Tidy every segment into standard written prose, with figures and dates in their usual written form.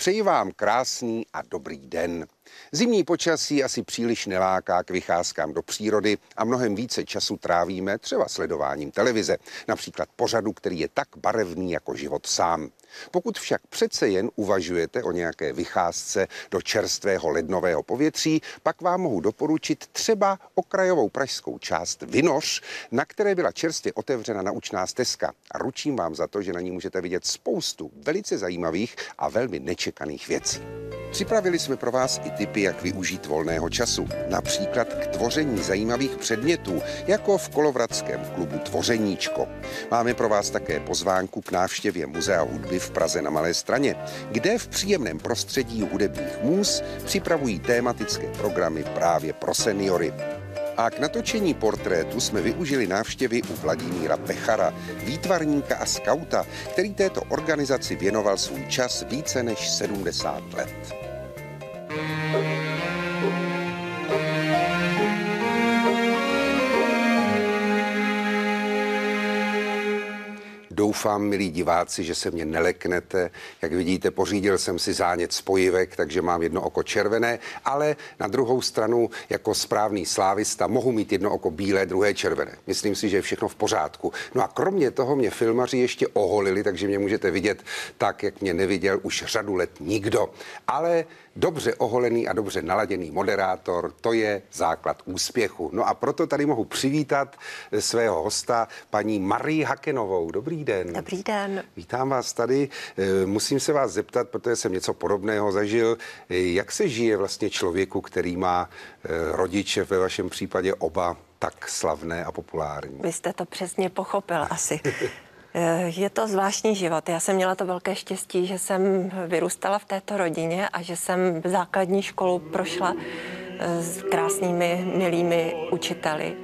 Přeji vám krásný a dobrý den. Zimní počasí asi příliš neláká k vycházkám do přírody a mnohem více času trávíme třeba sledováním televize, například pořadu, který je tak barevný jako život sám. Pokud však přece jen uvažujete o nějaké vycházce do čerstvého lednového povětří, pak vám mohu doporučit třeba okrajovou pražskou část Vinoř, na které byla čerstvě otevřena naučná stezka. A ručím vám za to, že na ní můžete vidět spoustu velice zajímavých a velmi nečekaných věcí. Připravili jsme pro vás i tipy, jak využít volného času, například k tvoření zajímavých předmětů, jako v kolovratském klubu Tvořeníčko. Máme pro vás také pozvánku k návštěvě Muzea hudby v Praze na Malé Straně, kde v příjemném prostředí hudebních můz připravují tématické programy právě pro seniory. A k natočení portrétu jsme využili návštěvy u Vladimíra Pechara, výtvarníka a skauta, který této organizaci věnoval svůj čas více než 70 let. Doufám, milí diváci, že se mě neleknete. Jak vidíte, pořídil jsem si zánět spojivek, takže mám jedno oko červené, ale na druhou stranu jako správný slávista mohu mít jedno oko bílé, druhé červené. Myslím si, že je všechno v pořádku. No a kromě toho mě filmaři ještě oholili, takže mě můžete vidět tak, jak mě neviděl už řadu let nikdo. Ale dobře oholený a dobře naladěný moderátor, to je základ úspěchu. No a proto tady mohu přivítat svého hosta, paní Marii Hakenovou. Dobrý den. Dobrý den. Vítám vás tady. Musím se vás zeptat, protože jsem něco podobného zažil. Jak se žije vlastně člověku, který má rodiče, ve vašem případě oba, tak slavné a populární? Vy jste to přesně pochopil asi. Je to zvláštní život. Já jsem měla to velké štěstí, že jsem vyrůstala v této rodině a že jsem základní školu prošla s krásnými, milými učiteli,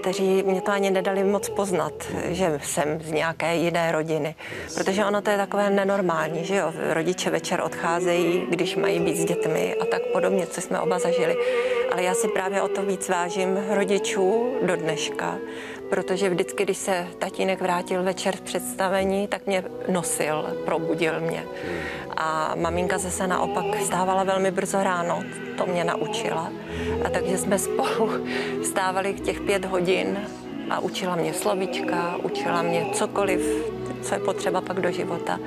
kteří mě to ani nedali moc poznat, že jsem z nějaké jiné rodiny. Protože ono to je takové nenormální, že jo? Rodiče večer odcházejí, když mají být s dětmi a tak podobně, co jsme oba zažili. Ale já si právě o to víc vážím rodičů do dneška, protože vždycky, když se tatínek vrátil večer z představení, tak mě nosil, probudil mě. A maminka zase naopak vstávala velmi brzo ráno, to mě naučila. A takže jsme spolu vstávali těch 5 hodin a učila mě slovíčka, učila mě cokoliv, co je potřeba pak do života.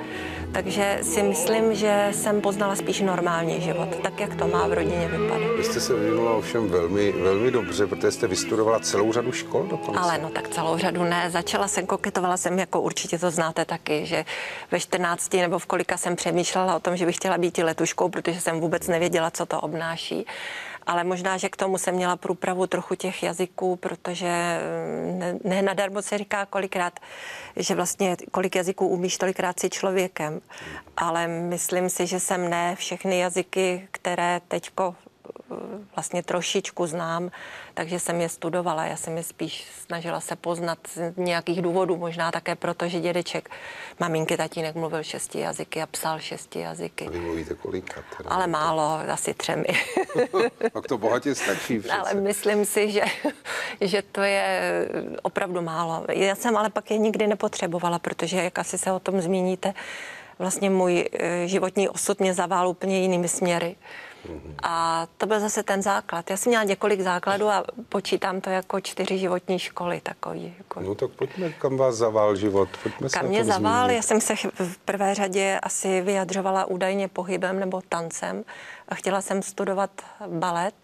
Takže si myslím, že jsem poznala spíš normální život, tak jak to má v rodině vypadat. Vy jste se vyvinula ovšem velmi, velmi dobře, protože jste vystudovala celou řadu škol dokonce. Ale no tak celou řadu ne. Koketovala jsem, jako určitě to znáte taky, že ve 14 nebo v kolika jsem přemýšlela o tom, že bych chtěla být i letuškou, protože jsem vůbec nevěděla, co to obnáší. Ale možná, že k tomu jsem měla průpravu trochu těch jazyků, protože ne nadarmo se říká kolikrát, že vlastně kolik jazyků umíš, tolikrát si člověkem. Ale myslím si, že jsem ne všechny jazyky, které teďko vlastně trošičku znám, takže jsem je studovala. Já jsem je spíš snažila se poznat z nějakých důvodů, možná také proto, že dědeček maminky tatínek mluvil 6 jazyky a psal 6 jazyky. A vy mluvíte kolika? Teda? Ale málo, asi 3. Tak to bohatě stačí přece. Ale myslím si, že to je opravdu málo. Já jsem ale pak je nikdy nepotřebovala, protože jak asi se o tom zmíníte, vlastně můj životní osud mě zavál úplně jinými směry. A to byl zase ten základ. Já jsem měla několik základů a počítám to jako 4 životní školy takový. Jako... No tak pojďme, kam vás zavál život. Pojďme kam mě zavál, já jsem se v prvé řadě asi vyjadřovala údajně pohybem nebo tancem a chtěla jsem studovat balet,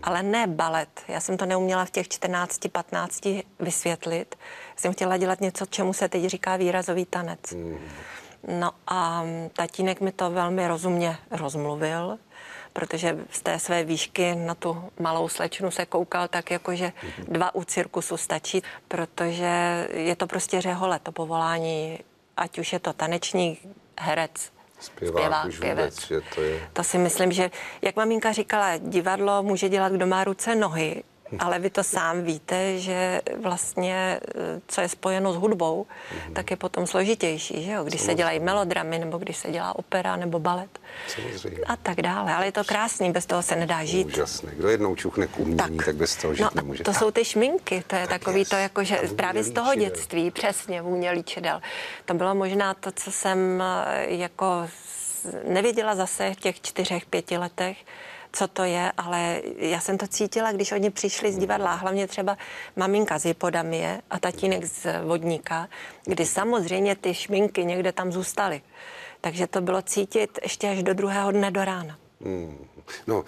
ale ne balet. Já jsem to neuměla v těch 14-15 vysvětlit. Jsem chtěla dělat něco, čemu se teď říká výrazový tanec. No a tatínek mi to velmi rozumně rozmluvil, protože z té své výšky na tu malou slečnu se koukal tak, jakože 2 u cirkusu stačí, protože je to prostě řehole, to povolání, ať už je to tanečník, herec, zpěvák, pěvec. To si myslím, že, jak maminka říkala, divadlo může dělat, kdo má ruce, nohy, ale vy to sám víte, že vlastně, co je spojeno s hudbou, tak je potom složitější, že jo? Když se dělají melodramy, nebo když se dělá opera, nebo balet. Samozřejmě. A tak dále. Ale je to krásný, bez toho se nedá žít. Úžasné. Kdo jednou čuchne k umění, tak bez toho žít nemůže. To jsou ty šminky, to je takový to, jako, že právě z toho dětství, přesně, vůně líčidel. To bylo možná to, co jsem jako nevěděla zase v těch 4-5 letech, co to je, ale já jsem to cítila, když oni přišli z divadla, hlavně třeba maminka z Hypodamie a tatínek z Vodníka, kdy samozřejmě ty šminky někde tam zůstaly. Takže to bylo cítit ještě až do druhého dne do rána. No,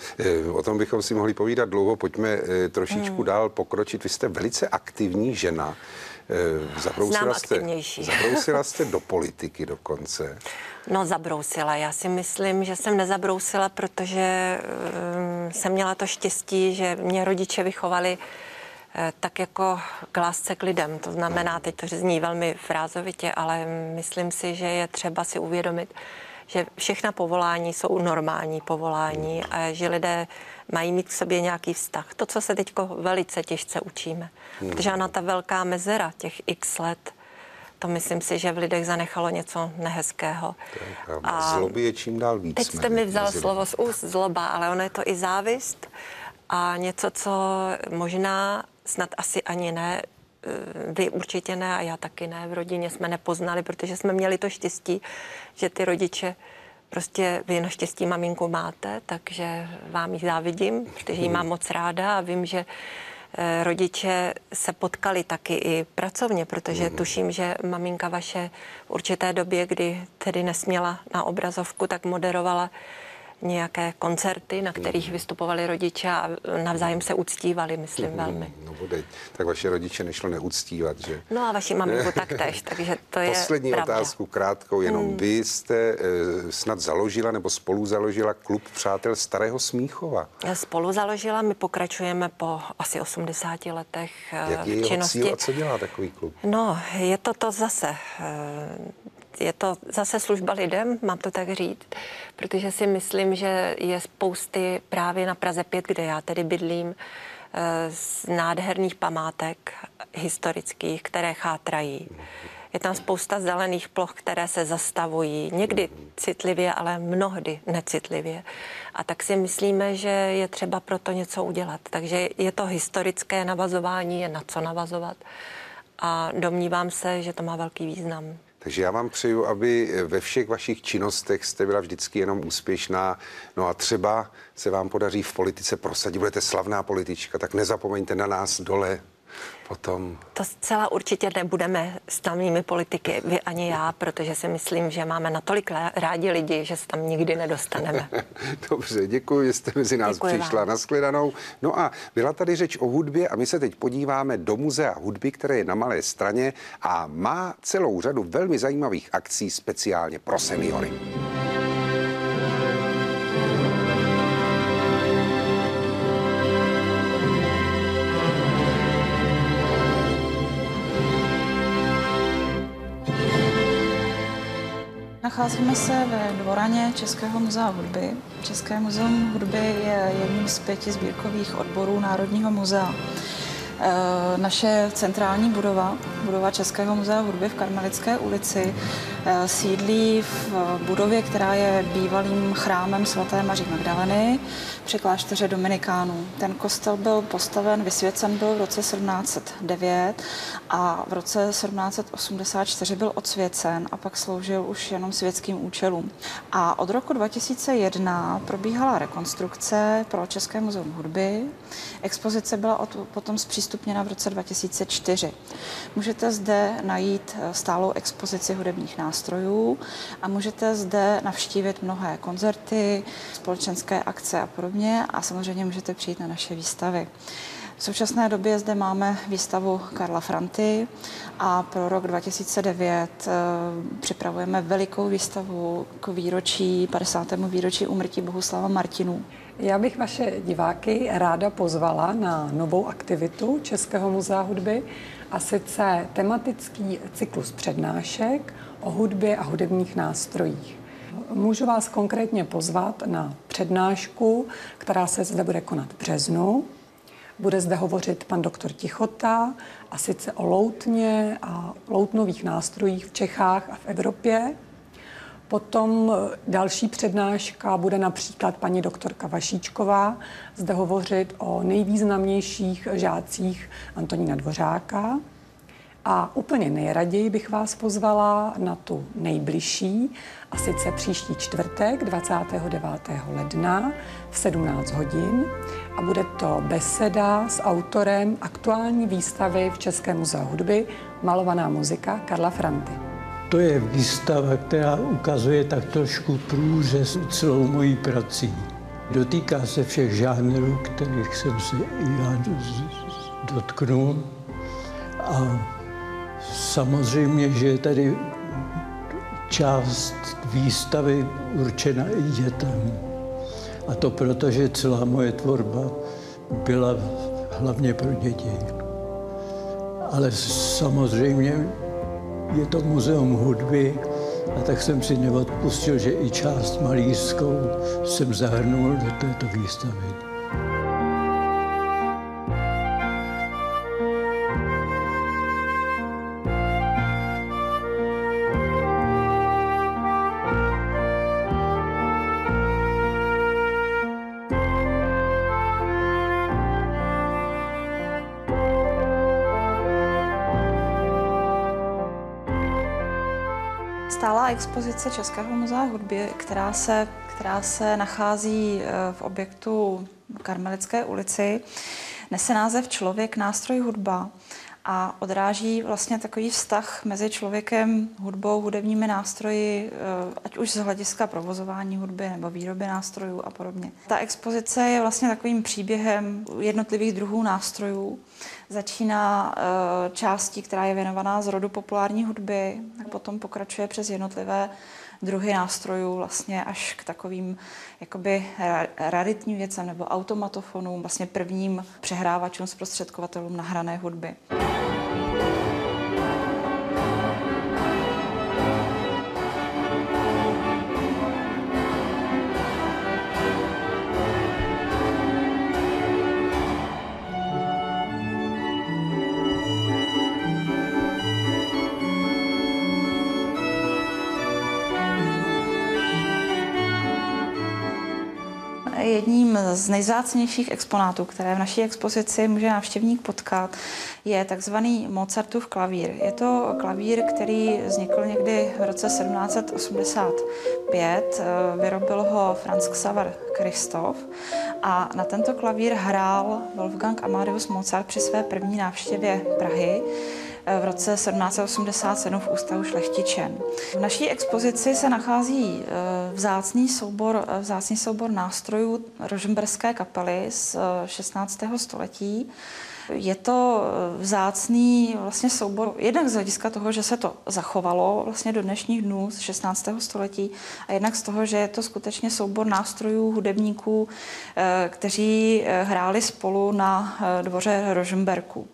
o tom bychom si mohli povídat dlouho, pojďme trošičku dál pokročit. Vy jste velice aktivní žena. Zabrousila jste do politiky dokonce. No, zabrousila. Já si myslím, že jsem nezabrousila, protože jsem měla to štěstí, že mě rodiče vychovali tak jako k lásce k lidem. To znamená, teď to zní velmi frázovitě, ale myslím si, že je třeba si uvědomit, že všechna povolání jsou normální povolání a že lidé mají mít k sobě nějaký vztah. To, co se teď velice těžce učíme. Protože ona ta velká mezera těch x let, to myslím si, že v lidech zanechalo něco nehezkého. A zloby je čím dál víc. Teď jste mi vzal slovo z úst, zloba, ale ono je to i závist a něco, co možná snad asi ani ne, vy určitě ne a já taky ne, v rodině jsme nepoznali, protože jsme měli to štěstí, že ty rodiče prostě vy naštěstí maminku máte, takže vám ji závidím, protože ji mám moc ráda a vím, že rodiče se potkali taky i pracovně, protože tuším, že maminka vaše v určité době, kdy tedy nesměla na obrazovku, tak moderovala nějaké koncerty, na kterých vystupovali rodiče a navzájem se uctívali, myslím, velmi. No bude, tak vaše rodiče nešlo neuctívat, že? No a vaši maminku taktéž, takže to je poslední pravda. Otázku krátkou, jenom vy jste snad založila nebo spolu založila klub Přátel Starého Smíchova. Spolu založila, my pokračujeme po asi 80 letech jaký je jeho cíl a co dělá takový klub? No, je to zase... Je to zase služba lidem, mám to tak říct, protože si myslím, že je spousty právě na Praze 5, kde já tedy bydlím, z nádherných památek historických, které chátrají. Je tam spousta zelených ploch, které se zastavují, někdy citlivě, ale mnohdy necitlivě. A tak si myslíme, že je třeba pro to něco udělat. Takže je to historické navazování, je na co navazovat. A domnívám se, že to má velký význam. Takže já vám přeju, aby ve všech vašich činnostech jste byla vždycky jenom úspěšná. No a třeba se vám podaří v politice prosadit, budete slavná politička, tak nezapomeňte na nás dole potom. To zcela určitě nebudeme slavnými politiky, vy ani já, protože si myslím, že máme natolik rádi lidi, že se tam nikdy nedostaneme. Dobře, děkuji, že jste mezi nás přišla. Nashledanou. No a byla tady řeč o hudbě a my se teď podíváme do Muzea hudby, které je na Malé Straně a má celou řadu velmi zajímavých akcí speciálně pro seniory. Nacházíme se ve dvoraně Českého muzea hudby. České muzeum hudby je jedním z 5 sbírkových odborů Národního muzea. Naše centrální budova Českého muzea hudby v Karmelitské ulici, sídlí v budově, která je bývalým chrámem svaté Maří Magdaleny při klášteře Dominikánů. Ten kostel byl postaven, vysvěcen byl v roce 1709 a v roce 1784 byl odsvěcen a pak sloužil už jenom světským účelům. A od roku 2001 probíhala rekonstrukce pro České muzeum hudby. Expozice byla potom zpřístupněna v roce 2004. Můžete zde najít stálou expozici hudebních nástrojů a můžete zde navštívit mnohé koncerty, společenské akce a podobně a samozřejmě můžete přijít na naše výstavy. V současné době zde máme výstavu Karla Franty a pro rok 2009 připravujeme velikou výstavu k 50. výročí úmrtí Bohuslava Martinů. Já bych vaše diváky ráda pozvala na novou aktivitu Českého muzea hudby, a sice tematický cyklus přednášek o hudbě a hudebních nástrojích. Můžu vás konkrétně pozvat na přednášku, která se zde bude konat v březnu. Bude zde hovořit pan doktor Tichota, a sice o loutně a loutnových nástrojích v Čechách a v Evropě. Potom další přednáška bude například paní doktorka Vašíčková zde hovořit o nejvýznamnějších žácích Antonína Dvořáka. A úplně nejraději bych vás pozvala na tu nejbližší, a sice příští čtvrtek 29. ledna v 17 hodin. A bude to beseda s autorem aktuální výstavy v Českém muzeu hudby Malovaná muzika Karla Franty. To je výstava, která ukazuje tak trošku průřez celou mojí prací. Dotýká se všech žánrů, kterých jsem se i já dotknul. A samozřejmě, že je tady část výstavy určena i dětem. A to proto, že celá moje tvorba byla hlavně pro děti. Ale samozřejmě je to muzeum hudby, a tak jsem si neodpustil, že i část malířskou jsem zahrnul do této výstavy. Stálá expozice Českého muzea hudby, která se nachází v objektu Karmelitské ulici, nese název Člověk, nástroj, hudba a odráží vlastně takový vztah mezi člověkem, hudbou, hudebními nástroji, ať už z hlediska provozování hudby nebo výroby nástrojů a podobně. Ta expozice je vlastně takovým příběhem jednotlivých druhů nástrojů. Začíná částí, která je věnovaná z rodu populární hudby, a potom pokračuje přes jednotlivé druhy nástrojů vlastně až k takovým jakoby raritním věcem nebo automatofonům, vlastně prvním přehrávačům, zprostředkovatelům nahrané hudby. Jedním z nejvzácnějších exponátů, které v naší expozici může návštěvník potkat, je takzvaný Mozartův klavír. Je to klavír, který vznikl někdy v roce 1785. Vyrobil ho Franz Xaver Christoph a na tento klavír hrál Wolfgang Amadeus Mozart při své první návštěvě Prahy v roce 1787 v Ústavu šlechtičen. V naší expozici se nachází vzácný soubor nástrojů rožmberské kapely z 16. století. Je to vzácný vlastně soubor, jednak z hlediska toho, že se to zachovalo vlastně do dnešních dnů z 16. století a jednak z toho, že je to skutečně soubor nástrojů hudebníků, kteří hráli spolu na dvoře Rožmberků.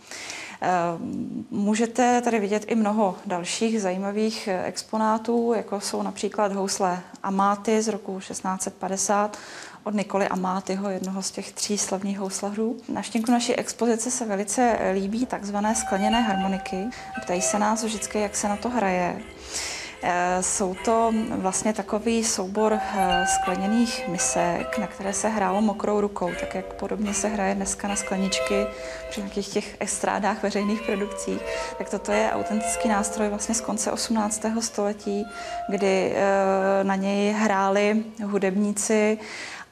Můžete tady vidět i mnoho dalších zajímavých exponátů, jako jsou například housle Amati z roku 1650 od Niccoly Amatiho, jednoho z těch 3 slavných houslařů. Návštěvníkům naší expozice se velice líbí takzvané skleněné harmoniky. Ptají se nás vždycky, jak se na to hraje. Jsou to vlastně takový soubor skleněných misek, na které se hrálo mokrou rukou, tak jak podobně se hraje dneska na skleničky při nějakých těch estrádách veřejných produkcí. Tak toto je autentický nástroj vlastně z konce 18. století, kdy na něj hráli hudebníci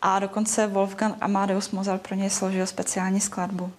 a dokonce Wolfgang Amadeus Mozart pro něj složil speciální skladbu.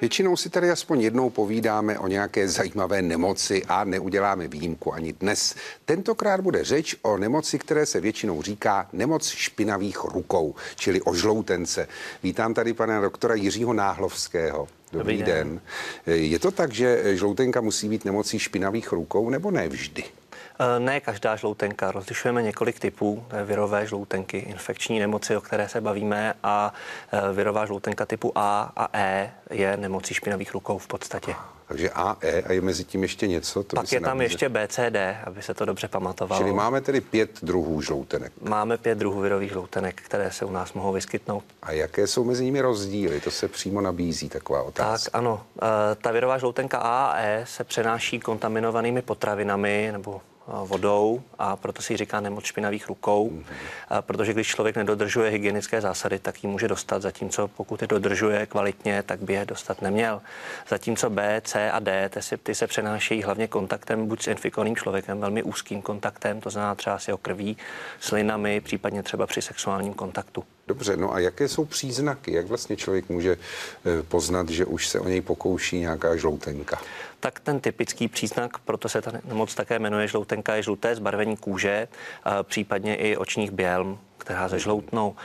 Většinou si tady aspoň jednou povídáme o nějaké zajímavé nemoci a neuděláme výjimku ani dnes. Tentokrát bude řeč o nemoci, které se většinou říká nemoc špinavých rukou, čili o žloutence. Vítám tady pana doktora Jiřího Náhlovského. Dobrý den. Je to tak, že žloutenka musí být nemocí špinavých rukou, nebo ne vždy? Ne každá žloutenka. Rozlišujeme několik typů virové žloutenky, infekční nemoci, o které se bavíme, a virová žloutenka typu A a E je nemocí špinavých rukou v podstatě. Takže A, E a je mezi tím ještě něco? To Pak je tam ještě B, C, D, aby se to dobře pamatovalo. Čili máme tedy 5 druhů žloutenek. Máme 5 druhů virových žloutenek, které se u nás mohou vyskytnout. A jaké jsou mezi nimi rozdíly? To se přímo nabízí taková otázka. Tak ano, ta virová žloutenka A a E se přenáší kontaminovanými potravinami nebo vodou a proto si říká nemoc špinavých rukou, protože když člověk nedodržuje hygienické zásady, tak ji může dostat, zatímco pokud je dodržuje kvalitně, tak by je dostat neměl. Zatímco B, C a D, ty se přenášejí hlavně kontaktem buď s infikovaným člověkem, velmi úzkým kontaktem, to znamená třeba s jeho krví, slinami, případně třeba při sexuálním kontaktu. Dobře, no a jaké jsou příznaky? Jak vlastně člověk může poznat, že už se o něj pokouší nějaká žloutenka? Tak ten typický příznak, proto se ta nemoc také jmenuje žloutenka, je žluté zbarvení kůže, případně i očních bělm, která zežloutnou.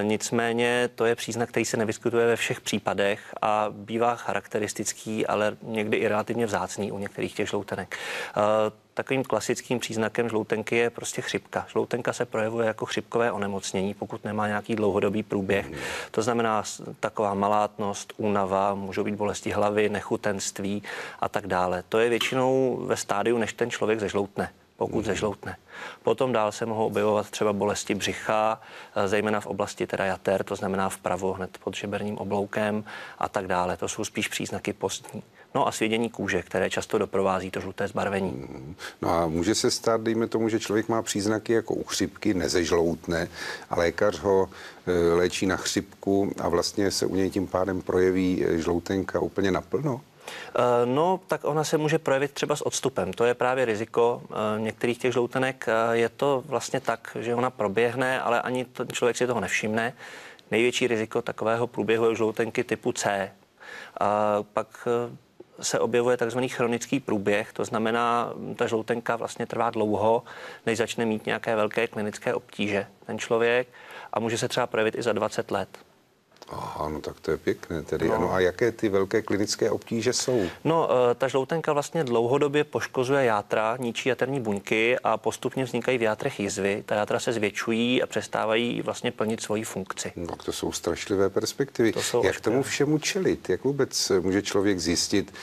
Nicméně to je příznak, který se nevyskytuje ve všech případech a bývá charakteristický, ale někdy i relativně vzácný u některých těch žloutenek. Takovým klasickým příznakem žloutenky je prostě chřipka. Žloutenka se projevuje jako chřipkové onemocnění, pokud nemá nějaký dlouhodobý průběh. To znamená taková malátnost, únava, můžou být bolesti hlavy, nechutenství a tak dále. To je většinou ve stádiu, než ten člověk zežloutne. Pokud zežloutne. Potom dál se mohou objevovat třeba bolesti břicha, zejména v oblasti teda jater, to znamená vpravo hned pod žeberním obloukem a tak dále. To jsou spíš příznaky postní. No a svědění kůže, které často doprovází to žluté zbarvení. No a může se stát, dejme tomu, že člověk má příznaky jako u chřipky, nezežloutne a lékař ho léčí na chřipku a vlastně se u něj tím pádem projeví žloutenka úplně naplno? No, tak ona se může projevit třeba s odstupem. To je právě riziko některých těch žloutenek. Je to vlastně tak, že ona proběhne, ale ani ten člověk si toho nevšimne. Největší riziko takového průběhu je žloutenky typu C. Pak se objevuje takzvaný chronický průběh, to znamená, ta žloutenka vlastně trvá dlouho, než začne mít nějaké velké klinické obtíže ten člověk a může se třeba projevit i za 20 let. Aha, no tak to je pěkné tedy. No. Ano, a jaké ty velké klinické obtíže jsou? No, ta žloutenka vlastně dlouhodobě poškozuje játra, ničí jaterní buňky a postupně vznikají v játrech jizvy. Ta játra se zvětšují a přestávají vlastně plnit svoji funkci. No, to jsou strašlivé perspektivy. Jak tomu všemu čelit? Jak vůbec může člověk zjistit,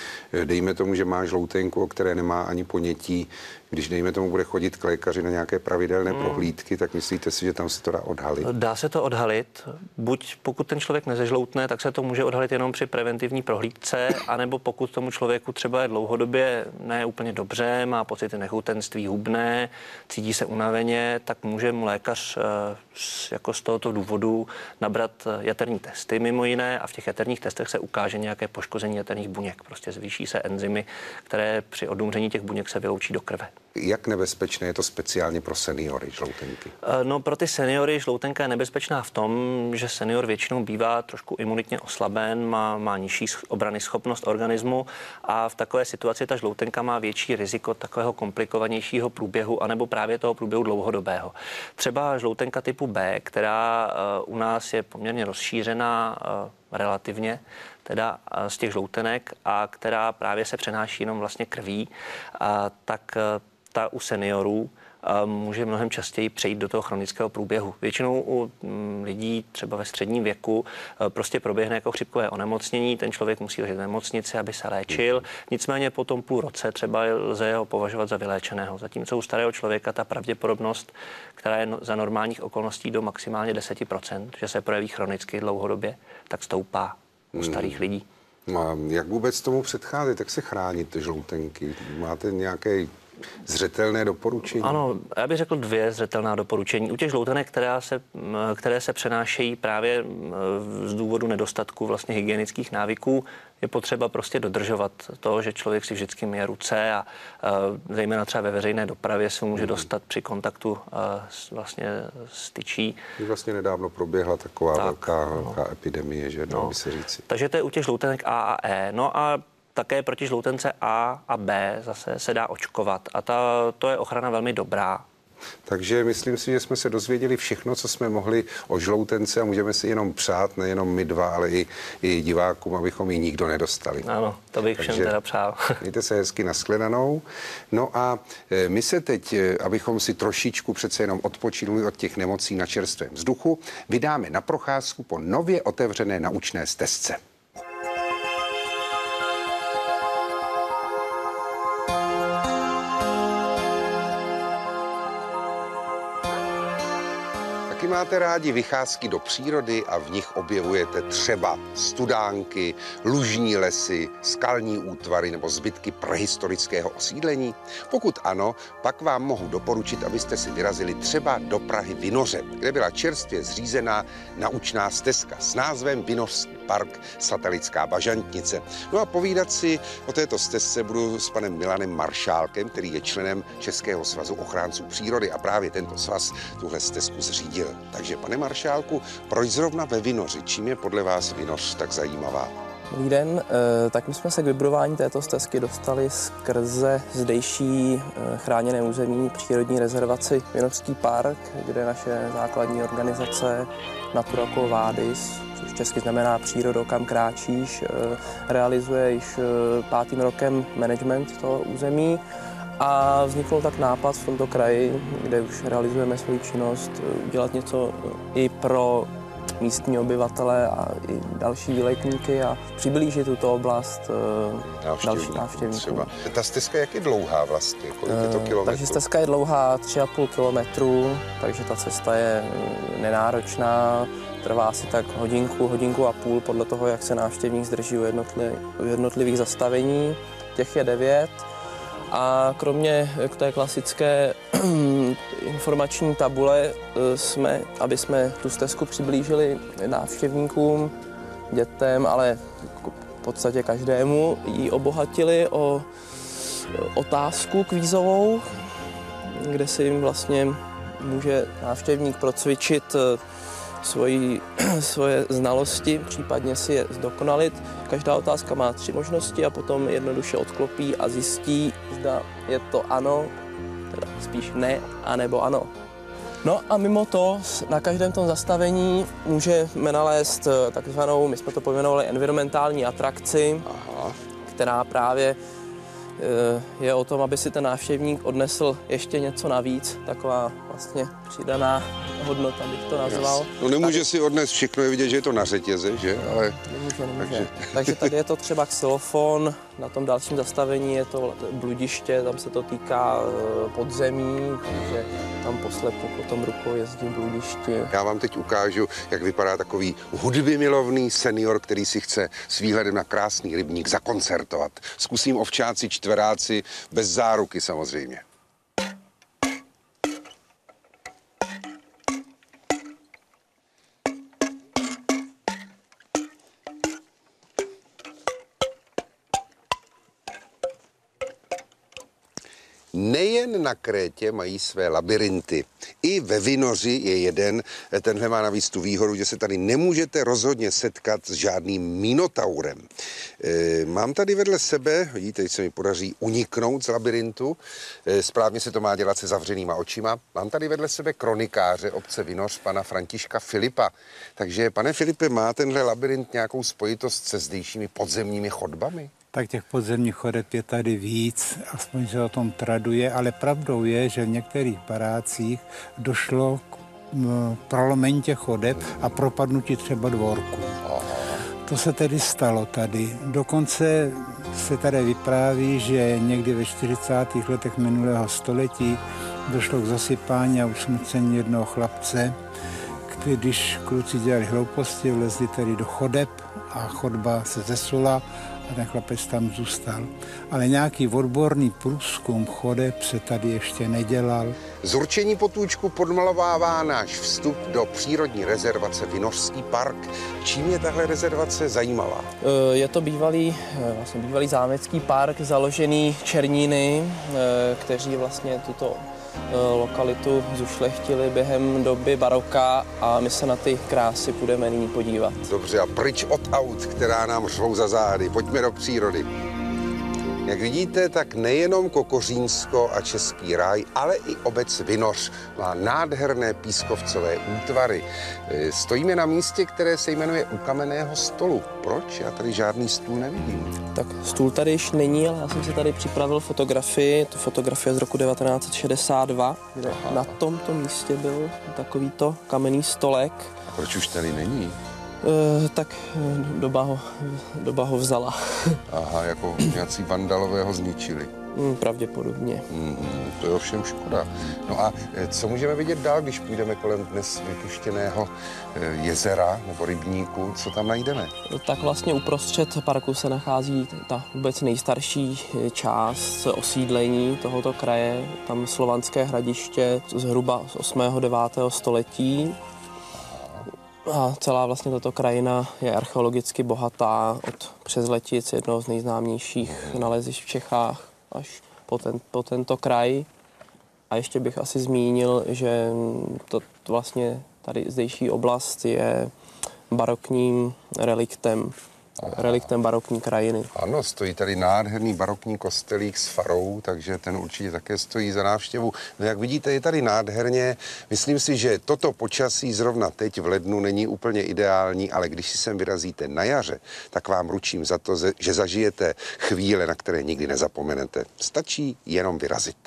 dejme tomu, že má žloutenku, o které nemá ani ponětí, když dejme tomu bude chodit k lékaři na nějaké pravidelné prohlídky, tak myslíte si, že tam se to dá odhalit? Dá se to odhalit. Buď pokud ten člověk nezežloutne, tak se to může odhalit jenom při preventivní prohlídce, anebo pokud tomu člověku třeba je dlouhodobě ne úplně dobře, má pocity nechutenství, hubné, cítí se unaveně, tak může mu lékař jako z tohoto důvodu nabrat jaterní testy mimo jiné a v těch jaterních testech se ukáže nějaké poškození jaterních buněk. Prostě zvýší se enzymy, které při odumření těch buněk se vyloučí do krve. Jak nebezpečné je to speciálně pro seniory žloutenky? No, pro ty seniory žloutenka je nebezpečná v tom, že senior většinou bývá trošku imunitně oslaben, má nižší obrany schopnost organismu a v takové situaci ta žloutenka má větší riziko takového komplikovanějšího průběhu anebo právě toho průběhu dlouhodobého. Třeba žloutenka typu B, která u nás je poměrně rozšířená relativně, teda z těch žloutenek a která právě se přenáší jenom vlastně krví, tak ta u seniorů může mnohem častěji přejít do toho chronického průběhu. Většinou u lidí třeba ve středním věku prostě proběhne jako chřipkové onemocnění, ten člověk musí ležet v nemocnici, aby se léčil, nicméně po tom půl roce třeba lze ho považovat za vyléčeného. Zatímco u starého člověka ta pravděpodobnost, která je za normálních okolností do maximálně 10%, že se projeví chronicky dlouhodobě, tak stoupá u starých lidí. A jak vůbec tomu předcházet, jak se chránit ty žloutenky? Máte nějaké zřetelné doporučení? Ano, já bych řekl 2 zřetelná doporučení. U těch žloutenek, které se přenášejí právě z důvodu nedostatku vlastně hygienických návyků, je potřeba prostě dodržovat to, že člověk si vždycky myje ruce a zejména třeba ve veřejné dopravě se může dostat při kontaktu vlastně s tyčí. Vlastně nedávno proběhla taková velká epidemie, že dalo by se říci. Takže to je u těch žloutenek A a E. No a také proti žloutence A a B zase se dá očkovat a to je ochrana velmi dobrá. Takže myslím si, že jsme se dozvěděli všechno, co jsme mohli o žloutence a můžeme si jenom přát, nejenom my dva, ale i divákům, abychom ji nikdo nedostali. Ano, to bych všem teda přál. Mějte se hezky, nashledanou. No a my se teď, abychom si trošičku přece jenom odpočinuli od těch nemocí na čerstvém vzduchu, vydáme na procházku po nově otevřené naučné stezce. Taky máte rádi vycházky do přírody a v nich objevujete třeba studánky, lužní lesy, skalní útvary nebo zbytky prehistorického osídlení? Pokud ano, pak vám mohu doporučit, abyste si vyrazili třeba do Prahy Vinoře, kde byla čerstvě zřízená naučná stezka s názvem Vinořský park Satelitská bažantnice. No a povídat si o této stezce budu s panem Milanem Maršálkem, který je členem Českého svazu ochránců přírody a právě tento svaz tuhle stezku zřídil. Takže, pane Maršálku, proč zrovna ve Vinoři? Čím je podle vás Vinoř tak zajímavá? Dobrý den, tak my jsme se k vybudování této stezky dostali skrze zdejší chráněné území přírodní rezervaci Vinořský park, kde naše základní organizace Natura Quo Vadis, což česky znamená přírodo, kam kráčíš, realizuje již 5. rokem management toho území. A vznikl tak nápad v tomto kraji, kde už realizujeme svou činnost, udělat něco i pro místní obyvatele a i další výletníky a přiblížit tuto oblast dalším návštěvníkům. Ta stezka jak je dlouhá vlastně? Kolik je to kilometrů? Takže stezka je dlouhá 3,5 kilometru, takže ta cesta je nenáročná, trvá asi tak hodinku a půl podle toho, jak se návštěvník zdrží u jednotlivých zastavení. Těch je 9. A kromě té klasické informační tabule jsme, aby jsme tu stezku přiblížili návštěvníkům, dětem, ale v podstatě každému, ji obohatili o otázku kvízovou, kde si jim vlastně může návštěvník procvičit svoje znalosti, případně si je zdokonalit. Každá otázka má 3 možnosti a potom jednoduše odklopí a zjistí, zda je to ano, teda spíš ne, anebo ano. No a mimo to na každém tom zastavení můžeme nalézt takzvanou, my jsme to pojmenovali environmentální atrakci, která právě je o tom, aby si ten návštěvník odnesl ještě něco navíc, taková vlastně přidaná hodnota, bych to nazval. No nemůže si odnést všechno, je vidět, že je to na řetěze, že? Ale... Nemůže. Takže tady je to třeba xylofon, na tom dalším zastavení je to bludiště, tam se to týká podzemí, takže tam poslepu potom rukou jezdí bludiště. Já vám teď ukážu, jak vypadá takový hudbymilovný senior, který si chce s výhledem na krásný rybník zakoncertovat. Zkusím ovčáci, čtveráci, bez záruky samozřejmě. Nejen na Krétě mají své labirinty. I ve Vinoři je jeden. Tenhle má navíc tu výhodu, že se tady nemůžete rozhodně setkat s žádným minotaurem. Mám tady vedle sebe, vidíte, teď se mi podaří uniknout z labirintu. Správně se to má dělat se zavřenýma očima. Mám tady vedle sebe kronikáře obce Vinoř, pana Františka Filipa. Takže, pane Filipe, má tenhle labirint nějakou spojitost se zdejšími podzemními chodbami? Tak těch podzemních chodeb je tady víc, aspoň se o tom traduje, ale pravdou je, že v některých barácích došlo k prolomení těch chodeb a propadnutí třeba dvorku. To se tedy stalo tady. Dokonce se tady vypráví, že někdy ve 40. letech minulého století došlo k zasypání a usmrcení jednoho chlapce, když kluci dělali hlouposti, vlezli tedy do chodeb a chodba se zesula a ten chlapec tam zůstal. Ale nějaký odborný průzkum chodeb se tady ještě nedělal. Z určení potůčku podmalovává náš vstup do přírodní rezervace Vinořský park. Čím je tahle rezervace zajímavá? Je to bývalý zámecký park, založený Černíny, kteří vlastně tuto lokalitu zušlechtili během doby baroka a my se na ty krásy půjdeme nyní podívat. Dobře, a pryč od aut, která nám řvou za zády. Pojďme do přírody. Jak vidíte, tak nejenom Kokořínsko a Český ráj, ale i obec Vinoř má nádherné pískovcové útvary. Stojíme na místě, které se jmenuje U kamenného stolu. Proč? Já tady žádný stůl nevidím. Tak stůl tady již není, ale já jsem si tady připravil fotografii. Tu fotografii z roku 1962, kde na tomto místě byl takovýto kamenný stolek. A proč už tady není? Tak doba ho vzala. Aha, jako nějací vandalové ho zničili. Pravděpodobně. To je ovšem škoda. No a co můžeme vidět dál, když půjdeme kolem dnes vypuštěného jezera nebo rybníku? Co tam najdeme? Tak vlastně uprostřed parku se nachází ta vůbec nejstarší část osídlení tohoto kraje. Tam slovanské hradiště zhruba z 8. 9. století. A celá vlastně tato krajina je archeologicky bohatá od přes Letic, jednoho z nejznámějších nalezišť v Čechách, až po tento kraj. A ještě bych asi zmínil, že to vlastně tady zdejší oblast je barokním reliktem barokní krajiny. Ano, stojí tady nádherný barokní kostelík s farou, takže ten určitě také stojí za návštěvu. No jak vidíte, je tady nádherně. Myslím si, že toto počasí zrovna teď v lednu není úplně ideální, ale když si sem vyrazíte na jaře, tak vám ručím za to, že zažijete chvíle, na které nikdy nezapomenete. Stačí jenom vyrazit.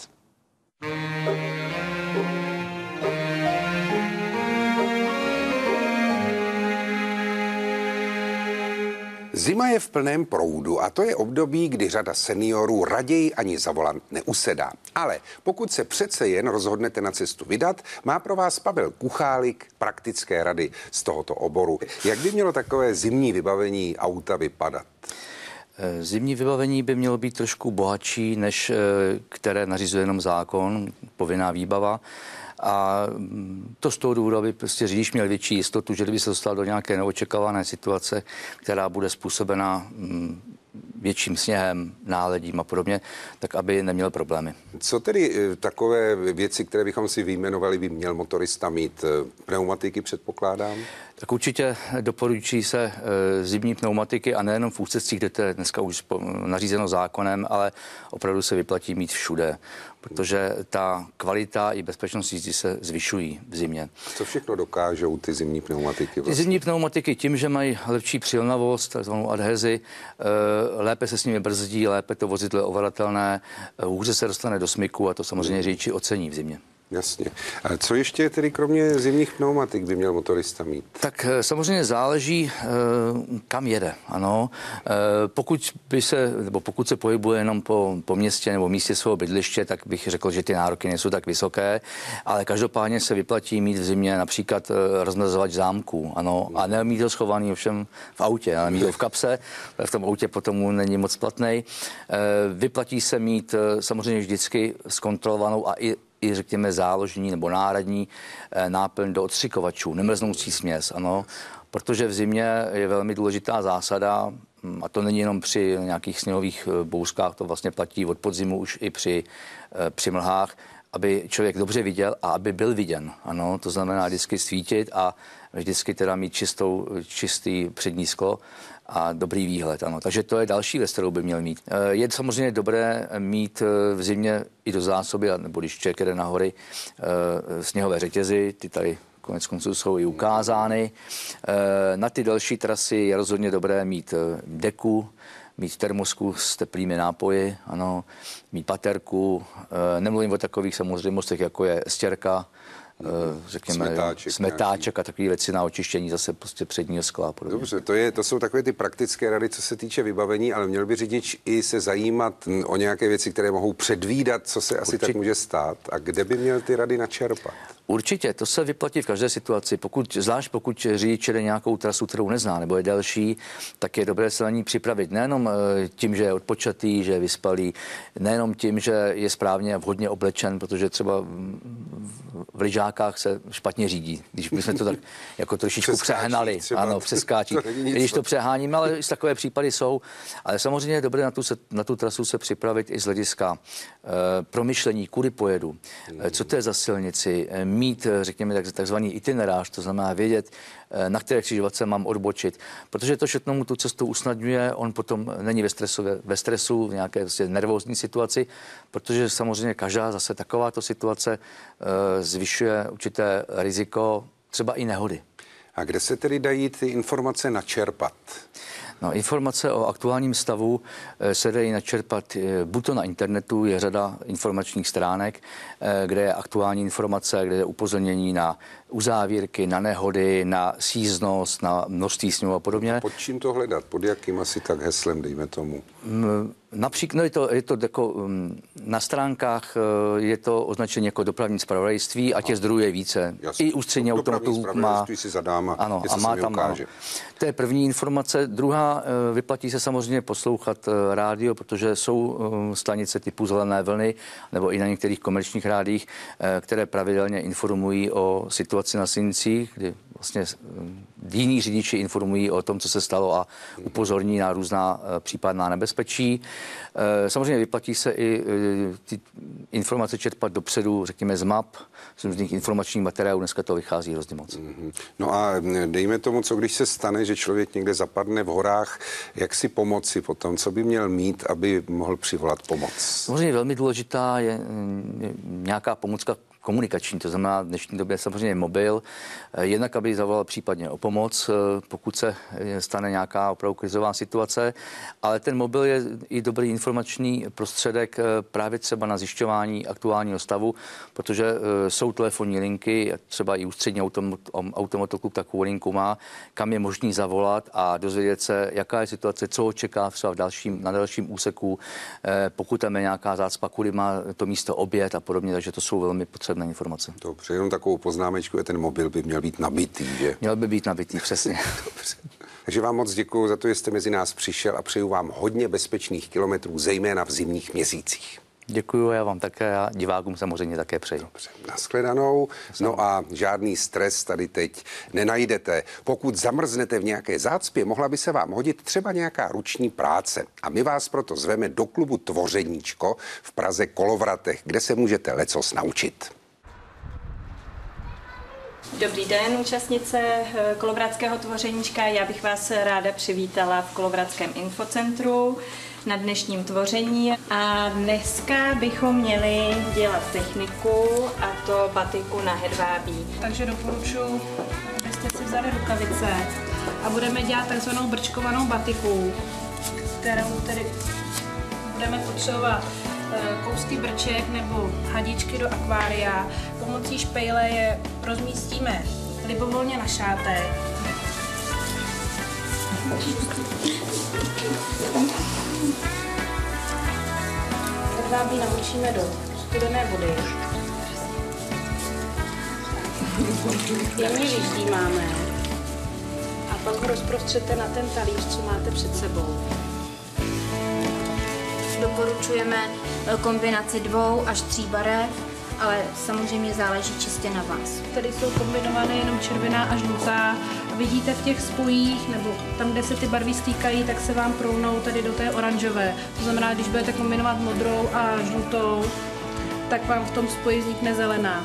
Zima je v plném proudu a to je období, kdy řada seniorů raději ani za volant neusedá. Ale pokud se přece jen rozhodnete na cestu vydat, má pro vás Pavel Kuchálik praktické rady z tohoto oboru. Jak by mělo takové zimní vybavení auta vypadat? Zimní vybavení by mělo být trošku bohatší, než které nařizuje jenom zákon, povinná výbava. A to z toho důvodu, aby prostě řidič měl větší jistotu, že kdyby se dostal do nějaké neočekávané situace, která bude způsobena větším sněhem, náledím a podobně, tak aby neměl problémy. Co tedy takové věci, které bychom si vyjmenovali, by měl motorista mít? Pneumatiky předpokládám? Tak určitě doporučují se zimní pneumatiky a nejenom v úsecích, kde to je dneska už nařízeno zákonem, ale opravdu se vyplatí mít všude, protože ta kvalita i bezpečnost jízdy se zvyšují v zimě. Co všechno dokážou ty zimní pneumatiky? Ty zimní pneumatiky tím, že mají lepší přilnavost, takzvanou adhezi, lépe se s nimi brzdí, lépe to vozidlo je ovladatelné, hůře se dostane do smyku a to samozřejmě řidiči ocení v zimě. Jasně. A co ještě tedy kromě zimních pneumatik by měl motorista mít? Tak samozřejmě záleží, kam jede. Ano. Pokud se pohybuje jenom po městě nebo místě svého bydliště, tak bych řekl, že ty nároky nejsou tak vysoké, ale každopádně se vyplatí mít v zimě například rozmrazovač zámků. Ano. A ne mít ho schovaný ovšem v autě, ale mít ho v kapse, v tom autě potom není moc platnej. Vyplatí se mít samozřejmě vždycky zkontrolovanou a i řekněme záložní nebo náhradní náplň do odstřikovačů, nemrznoucí směs, ano, protože v zimě je velmi důležitá zásada, a to není jenom při nějakých sněhových bouřkách, to vlastně platí od podzimu už i při mlhách, aby člověk dobře viděl a aby byl viděn, ano, to znamená vždycky svítit a vždycky teda mít čistý přední sklo a dobrý výhled, ano. Takže to je další věc, kterou by měl mít. Je samozřejmě dobré mít v zimě i do zásoby, nebo když člověk jde na hory, sněhové řetězy, ty tady konec konců jsou i ukázány. Na ty další trasy je rozhodně dobré mít deku, mít termosku s teplými nápoji, ano, mít paterku. Nemluvím o takových samozřejmostech, jako je stěrka, řekněme, smetáček a takové věci na očištění zase prostě předního skla. Dobře, to jsou takové ty praktické rady, co se týče vybavení, ale měl by řidič i se zajímat o nějaké věci, které mohou předvídat, co se asi tak může stát a kde by měl ty rady načerpat? Určitě, to se vyplatí v každé situaci. Zvlášť pokud řidič jede nějakou trasu, kterou nezná, nebo je delší, tak je dobré se na ní připravit. Nejenom tím, že je odpočatý, že je vyspalý, nejenom tím, že je správně vhodně oblečen, protože třeba v lyžákách se špatně řídí. Když bychom to tak jako trošičku přehnali, ano, přeskáčí. Když to přeháníme, ale i takové případy jsou. Ale samozřejmě je dobré na tu trasu se připravit i z hlediska promyšlení, kudy pojedu, co to je za silnici, mít, řekněme, takzvaný itinerář, to znamená vědět, na které křižovatce mám odbočit, protože to všechno mu tu cestu usnadňuje, on potom není ve stresu, v nějaké nervózní situaci, protože samozřejmě každá zase takováto situace zvyšuje určité riziko třeba i nehody. A kde se tedy dají ty informace načerpat? No, informace o aktuálním stavu se dají načerpat buď to na internetu, je řada informačních stránek, kde je aktuální informace, kde je upozornění na uzávěrky, na nehody, na síznost, na množství sněhu a podobně. Pod čím to hledat? Pod jakým asi tak heslem, dejme tomu? Například je to jako na stránkách je to označení jako dopravní zpravodajství a těch zdrojů je více. Jasně. I ústřední automobilů má. Si zadám Ano, a má tam. To je první informace. Druhá, vyplatí se samozřejmě poslouchat rádio, protože jsou stanice typu Zelené vlny nebo i na některých komerčních rádiích, které pravidelně informují o situaci na silnicích, kdy vlastně jiní řidiči informují o tom, co se stalo a upozorní na různá případná nebezpečí. Samozřejmě vyplatí se i ty informace čerpat dopředu, řekněme z map, z různých informačních materiálů. Dneska to vychází hrozně moc. No a dejme tomu, co když se stane, že člověk někde zapadne v horách, jak si pomoci potom, co by měl mít, aby mohl přivolat pomoc? Samozřejmě velmi důležitá je nějaká pomůcka komunikační, to znamená v dnešní době samozřejmě mobil, jednak aby zavolal případně o pomoc, pokud se stane nějaká opravdu krizová situace, ale ten mobil je i dobrý informační prostředek právě třeba na zjišťování aktuálního stavu, protože jsou telefonní linky, třeba i ústřední automotoklub takovou linku má, kam je možný zavolat a dozvědět se, jaká je situace, co ho čeká třeba na dalším úseku, pokud tam je nějaká zácpa, kudy má to místo oběd a podobně, takže to jsou velmi potřebné informace. Dobře, jenom takovou poznámečku, je ten mobil by měl být nabitý, že? Měl by být nabitý, přesně. Dobře. Takže vám moc děkuji za to, že jste mezi nás přišel a přeju vám hodně bezpečných kilometrů, zejména v zimních měsících. Děkuji, já vám také a divákům samozřejmě také přeji. Dobře, nashledanou. No a žádný stres tady teď nenajdete. Pokud zamrznete v nějaké zácpě, mohla by se vám hodit třeba nějaká ruční práce. A my vás proto zveme do klubu Tvořeníčko v Praze Kolovratech, kde se můžete lecos naučit. Dobrý den, účastnice Kolovratského tvořeníčka. Já bych vás ráda přivítala v Kolovratském infocentru na dnešním tvoření. A dneska bychom měli dělat techniku, a to batiku na hedvábí. Takže doporučuji, abyste si vzali rukavice a budeme dělat takzvanou brčkovanou batiku, kterou tedy budeme potřebovat kousky brček nebo hadičky do akvária. Pomocí špejle je rozmístíme libovolně na šátek. Hedvábí namočíme do studené vody. Jemně vyždímáme a pak ho rozprostřete na ten talíř, co máte před sebou. Doporučujeme kombinaci 2 až 3 barev, ale samozřejmě záleží čistě na vás. Tady jsou kombinované jenom červená a žlutá. Vidíte v těch spojích, nebo tam, kde se ty barvy stýkají, tak se vám prounou tady do té oranžové. To znamená, když budete kombinovat modrou a žlutou, tak vám v tom spoji vznikne zelená.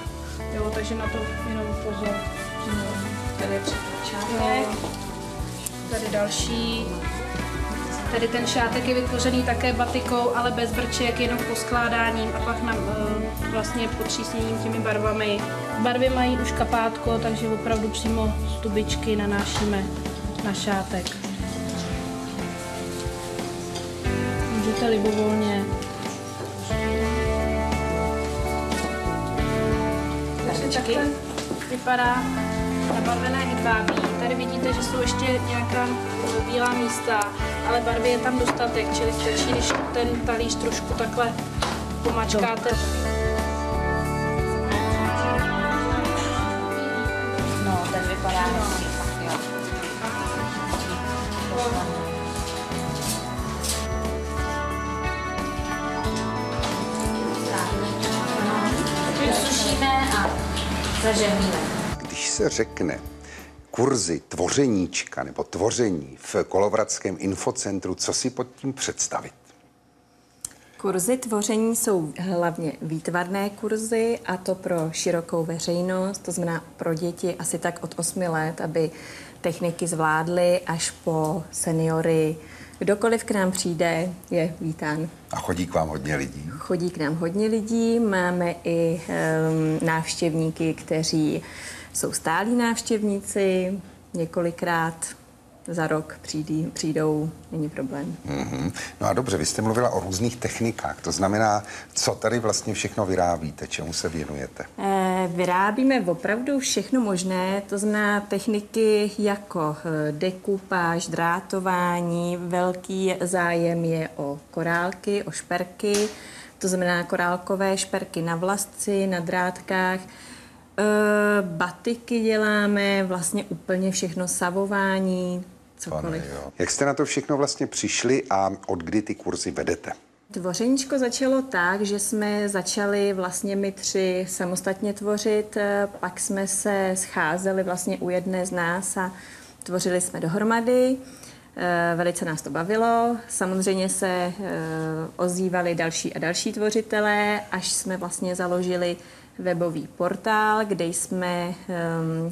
Jo, takže na to jenom pozor. Tady je šátek, tady další. Tady ten šátek je vytvořený také batikou, ale bez brček, jenom poskládáním a pak vlastně potřísněním těmi barvami. Barvy mají už kapátko, takže opravdu přímo z tubičky nanášíme na šátek. Můžete libovolně. Takže takhle vypadá nabarvené hedvábí. Tady vidíte, že jsou ještě nějaká bílá místa, ale barvy je tam dostatek, čili stačí, když ten talíř trošku takhle pomačkáte. No, ten vypadá hezky, fakt jo. Vysušíme a zažehneme. Když se řekne kurzy tvořeníčka nebo tvoření v Kolovratském infocentru, co si pod tím představit? Kurzy tvoření jsou hlavně výtvarné kurzy, a to pro širokou veřejnost, to znamená pro děti asi tak od 8 let, aby techniky zvládly, až po seniory. Kdokoliv k nám přijde, je vítán. A chodí k vám hodně lidí? Chodí k nám hodně lidí, máme i návštěvníky, kteří jsou stálí návštěvníci, několikrát za rok přijdou, není problém. Mm-hmm. No a dobře, vy jste mluvila o různých technikách, to znamená, co tady vlastně všechno vyrábíte, čemu se věnujete? Vyrábíme opravdu všechno možné, to znamená techniky jako dekupáž, drátování, velký zájem je o korálky, o šperky, to znamená korálkové šperky na vlasci, na drátkách, batiky děláme, vlastně úplně všechno, savování, cokoliv. Jak jste na to všechno vlastně přišli a od kdy ty kurzy vedete? Tvořeníčko začalo tak, že jsme začali vlastně my 3 samostatně tvořit, pak jsme se scházeli vlastně u jedné z nás a tvořili jsme dohromady. Velice nás to bavilo. Samozřejmě se ozývali další a další tvořitelé, až jsme vlastně založili webový portál, kde jsme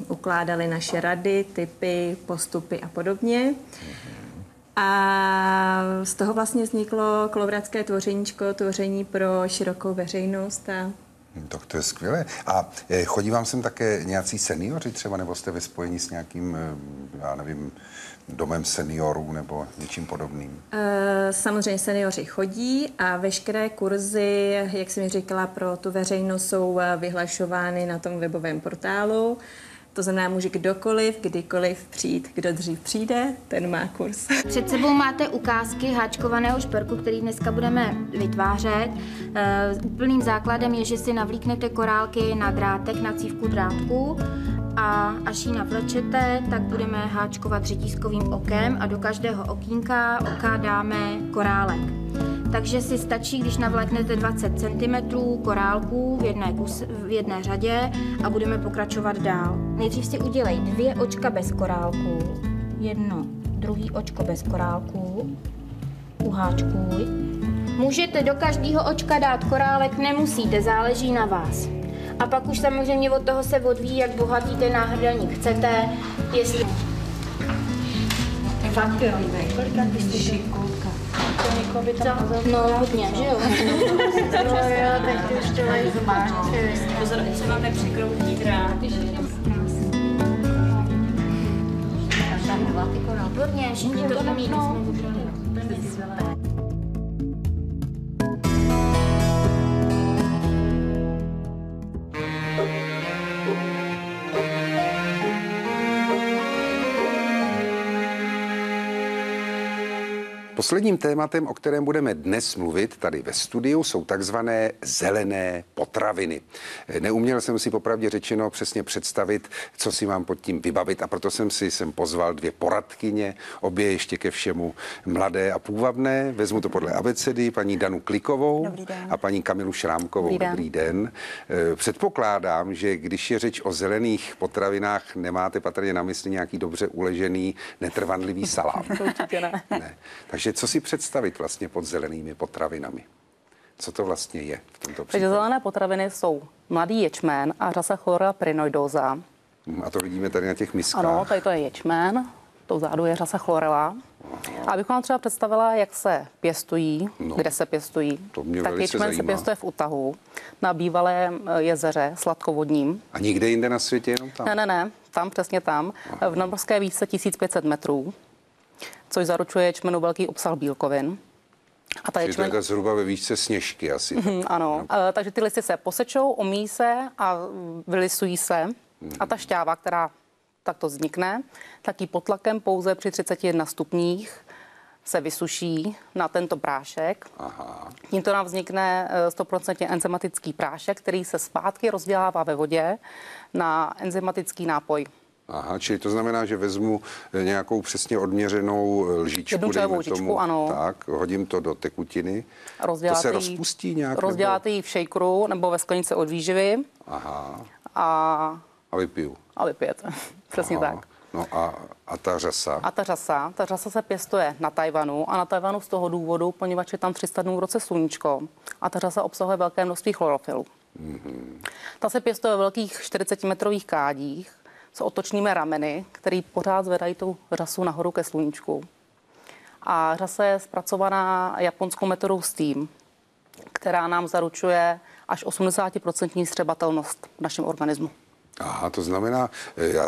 ukládali naše rady, tipy, postupy a podobně. A z toho vlastně vzniklo Kolovratské tvořeníčko, tvoření pro širokou veřejnost. Tak to je skvělé. A chodí vám sem také nějací seniori třeba, nebo jste ve spojení s nějakým, já nevím, domem seniorů nebo něčím podobným? Samozřejmě seniori chodí a veškeré kurzy, jak jsem říkala, pro tu veřejnost jsou vyhlašovány na tom webovém portálu. To znamená, může kdokoliv, kdykoliv přijít. Kdo dřív přijde, ten má kurz. Před sebou máte ukázky háčkovaného šperku, který dneska budeme vytvářet. Úplným základem je, že si navlíknete korálky na drátek, na cívku drátku a až ji navlečete, tak budeme háčkovat řetízkovým okem a do každého oka dáme korálek. Takže si stačí, když navléknete 20 cm korálků v jedné řadě a budeme pokračovat dál. Nejdřív si udělej 2 očka bez korálků, jedno, druhý očko bez korálků, uháčkuj. Můžete do každého očka dát korálek, nemusíte, záleží na vás. A pak už samozřejmě od toho se odvíjí, jak bohatý ten náhrdelník chcete, jestli... Fakt jo, kolika byste šikulka? No, hodně, že jo? No jo, tak ty už to mají zmáčky. Pozor, ať se vám nepřekroutí drát. Tam dva ty korál. Výborně, všichni to umí, to jsme vybrali. Posledním tématem, o kterém budeme dnes mluvit tady ve studiu, jsou takzvané zelené potraviny. Neuměl jsem si popravdě řečeno přesně představit, co si mám pod tím vybavit, a proto jsem si sem pozval 2 poradkyně, obě ještě ke všemu mladé a půvabné. Vezmu to podle abecedy, paní Danu Klikovou a paní Kamilu Šrámkovou. Dobrý den. Předpokládám, že když je řeč o zelených potravinách, nemáte patrně na mysli nějaký dobře uležený, netrvanlivý salám. Určitě ne. Takže co si představit vlastně pod zelenými potravinami? Co to vlastně je v tomto případě? Takže zelené potraviny jsou mladý ječmen a řasa Chlorella pyrenoidosa. A to vidíme tady na těch miskách. Ano, tady to je ječmen, to vzadu je řasa Chlorella. A abych vám třeba představila, jak se pěstují, kde se pěstují. Tak ječmen se pěstuje v Utahu, na bývalém jezeře sladkovodním. A nikde jinde na světě, jenom tam? Ne, tam, přesně tam, v nadmořské výšce 1500 metrů, což zaručuje ječmenu velký obsah bílkovin. A ta ječmen... to je zhruba ve výšce Sněžky asi. Ano, takže ty listy se posečou, omíjí se a vylisují se. A ta šťáva, která takto vznikne, tak ji pod tlakem pouze při 31 stupních se vysuší na tento prášek. Tímto nám vznikne 100% enzymatický prášek, který se zpátky rozdělává ve vodě na enzymatický nápoj. Aha, čili to znamená, že vezmu nějakou přesně odměřenou lžičku, dejme tomu, ano. Tak, hodím to do tekutiny, to se rozpustí nějak? Rozděláte ji v shakeru nebo ve sklenici od výživy. A vypiju. A vypijete, přesně tak. No a ta řasa? Ta řasa se pěstuje na Tajvanu a na Tajvanu z toho důvodu, poněvadž je tam 300 dnů v roce sluníčko a ta řasa obsahuje velké množství chlorofilu. Ta se pěstuje ve velkých 40-metrových kádích s otočnými rameny, které pořád zvedají tu řasu nahoru ke sluníčku. A řasa je zpracovaná japonskou metodou STEAM, která nám zaručuje až 80% střebatelnost v našem organismu. Aha, to znamená,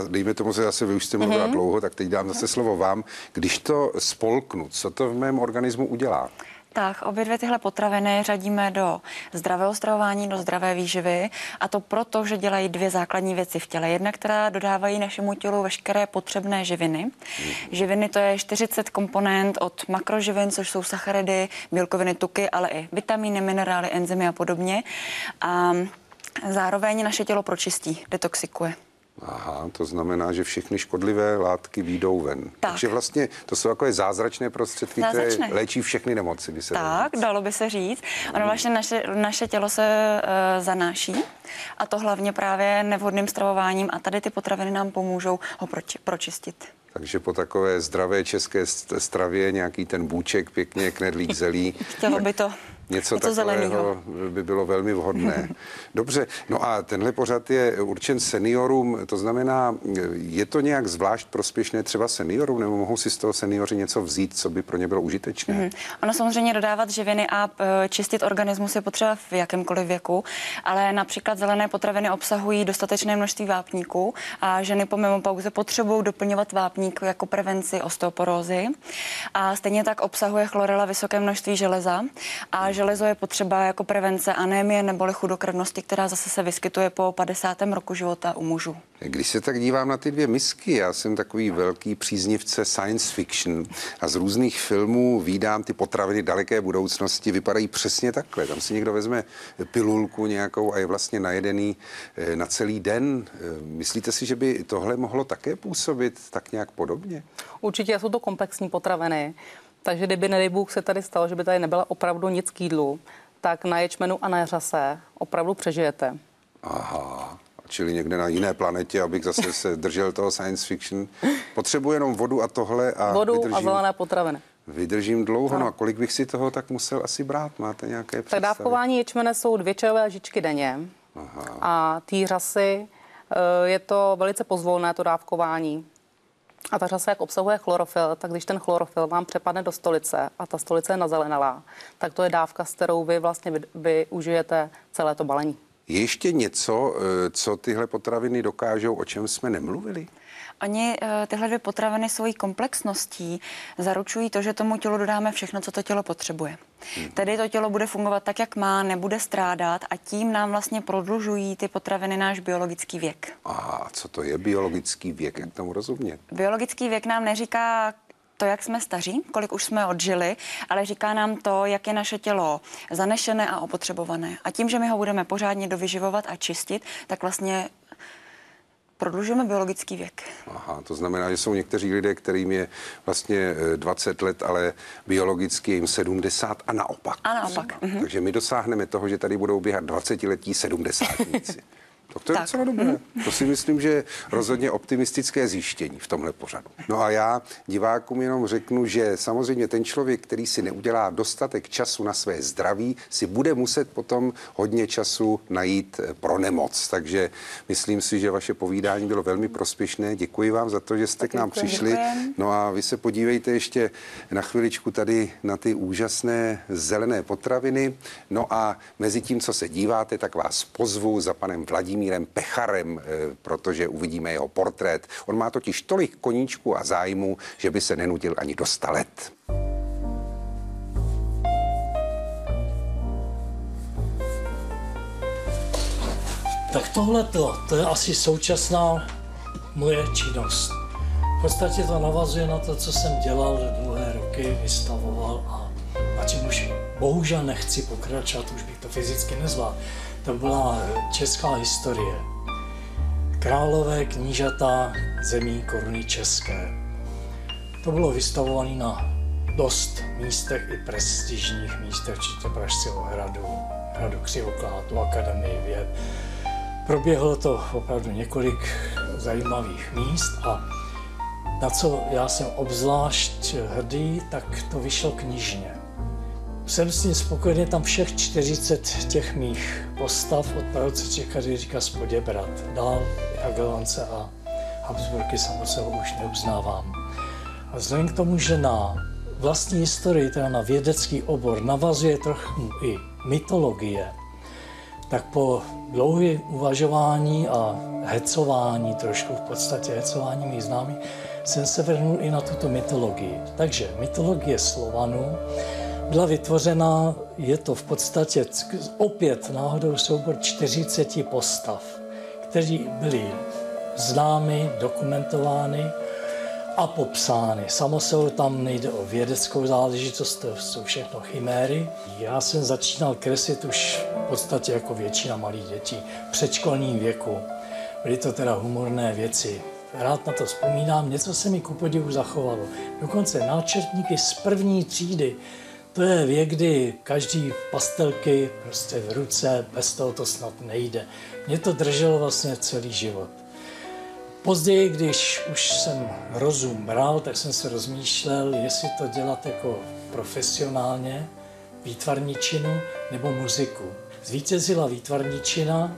dejme tomu, že zase vy už jste mluvila dlouho, tak teď dám zase slovo vám. Když to spolknu, co to v mém organismu udělá? Tak, obě dvě tyhle potraviny řadíme do zdravého stravování, do zdravé výživy, a to proto, že dělají dvě základní věci v těle. Jedna, která dodávají našemu tělu veškeré potřebné živiny. Živiny, to je 40 komponent od makroživin, což jsou sacharidy, bílkoviny, tuky, ale i vitamíny, minerály, enzymy a podobně. A zároveň naše tělo pročistí, detoxikuje. Aha, to znamená, že všechny škodlivé látky vyjdou ven. Tak. Takže vlastně to jsou takové zázračné prostředky, které léčí všechny nemoci. By se tak, dalo by se říct. Ono vlastně naše tělo se zanáší, a to hlavně právě nevhodným stravováním, a tady ty potraviny nám pomůžou ho pročistit. Takže po takové zdravé české stravě nějaký ten bůček, pěkně knedlík zelí. Chtělo by to. Něco takového by bylo velmi vhodné. Dobře, no a tenhle pořad je určen seniorům, to znamená, je to nějak zvlášť prospěšné třeba seniorům, nebo mohou si z toho seniori něco vzít, co by pro ně bylo užitečné? Ono samozřejmě dodávat živiny a čistit organismus je potřeba v jakémkoliv věku, ale například zelené potraviny obsahují dostatečné množství vápníku a ženy po menopauze potřebují doplňovat vápník jako prevenci osteoporózy. A stejně tak obsahuje chlorela vysoké množství železa, a železo je potřeba jako prevence anémie neboli chudokrevnosti, která zase se vyskytuje po 50. roku života u mužů. Když se tak dívám na ty dvě misky, já jsem takový velký příznivce science fiction a z různých filmů vídám ty potraviny daleké budoucnosti, vypadají přesně takhle. Tam si někdo vezme pilulku nějakou a je vlastně najedený na celý den. Myslíte si, že by tohle mohlo také působit tak nějak podobně? Určitě jsou to komplexní potraviny. Takže kdyby, nedej Bůh, se tady stalo, že by tady nebyla opravdu nic k jídlu, tak na ječmenu a na řase opravdu přežijete. Aha, čili někde na jiné planetě, abych zase se držel toho science fiction. Potřebuji jenom vodu a tohle a a zelené potraviny. Vydržím dlouho, no a kolik bych si toho tak musel asi brát? Máte nějaké představy? Tak dávkování ječmene jsou 2 čajové lžičky denně. Aha. A té řasy je to velice pozvolné, to dávkování. A ta řasa, jak obsahuje chlorofyl, tak když ten chlorofyl vám přepadne do stolice a ta stolice je nazelenalá, tak to je dávka, s kterou vy vlastně využijete celé to balení. Je ještě něco, co tyhle potraviny dokážou, o čem jsme nemluvili? Oni tyhle dvě potraviny svojí komplexností zaručují to, že tomu tělu dodáme všechno, co to tělo potřebuje. Tedy to tělo bude fungovat tak, jak má, nebude strádat, a tím nám vlastně prodlužují ty potraviny náš biologický věk. A co to je biologický věk, jak tomu rozumět? Biologický věk nám neříká to, jak jsme staří, kolik už jsme odžili, ale říká nám to, jak je naše tělo zanešené a opotřebované. A tím, že my ho budeme pořádně dovyživovat a čistit, tak vlastně prodlužujeme biologický věk. Aha, to znamená, že jsou někteří lidé, kterým je vlastně 20 let, ale biologicky je jim 70 a naopak. A naopak. Takže my dosáhneme toho, že tady budou běhat 20letí 70níci. To je docela dobré. To si myslím, že je rozhodně optimistické zjištění v tomhle pořadu. No a já divákům jenom řeknu, že samozřejmě ten člověk, který si neudělá dostatek času na své zdraví, si bude muset potom hodně času najít pro nemoc. Takže myslím si, že vaše povídání bylo velmi prospěšné. Děkuji vám za to, že jste k nám přišli. No a vy se podívejte ještě na chviličku tady na ty úžasné zelené potraviny. No a mezi tím, co se díváte, tak vás pozvu za panem Vladimírem Pecharem, protože uvidíme jeho portrét. On má totiž tolik koníčků a zájmů, že by se nenudil ani do 100 let. Tak tohleto, to je asi současná moje činnost. V podstatě to navazuje na to, co jsem dělal dlouhé roky, vystavoval a na čem už bohužel nechci pokračovat, už bych to fyzicky nezvládl. To byla česká historie. Králové, knížata, zemí koruny české. To bylo vystavované na dost místech i prestižních místech, včetně Pražského hradu, hradu Křivoklátu, Akademii věd. Proběhlo to opravdu několik zajímavých míst a na co já jsem obzvlášť hrdý, tak to vyšlo knižně. Jsem s tím spokojený, tam všech 40 těch mých postav od proroce Čekaříka z Poděbrad. Dál Jagellonce a Habsburky samozřejmě už neuznávám. A vzhledem k tomu, že na vlastní historii, teda na vědecký obor, navazuje trochu i mytologie, tak po dlouhém uvažování a hecování, trošku v podstatě hecování mých známých, jsem se vrhnul i na tuto mytologii. Takže mytologie Slovanů byla vytvořena, je to v podstatě opět náhodou soubor 40 postav, kteří byli známy, dokumentovány a popsány. Samo se tam nejde o vědeckou záležitost, to jsou všechno chiméry. Já jsem začínal kreslit už v podstatě jako většina malých dětí v předškolním věku. Byly to teda humorné věci. Rád na to vzpomínám, něco se mi kupodivu zachovalo. Dokonce náčrtníky z první třídy. To je věk, kdy každý pastelky prostě v ruce, bez toho to snad nejde. Mě to drželo vlastně celý život. Později, když už jsem rozum bral, tak jsem se rozmýšlel, jestli to dělat jako profesionálně, výtvarničinu nebo muziku. Zvítězila výtvarničina,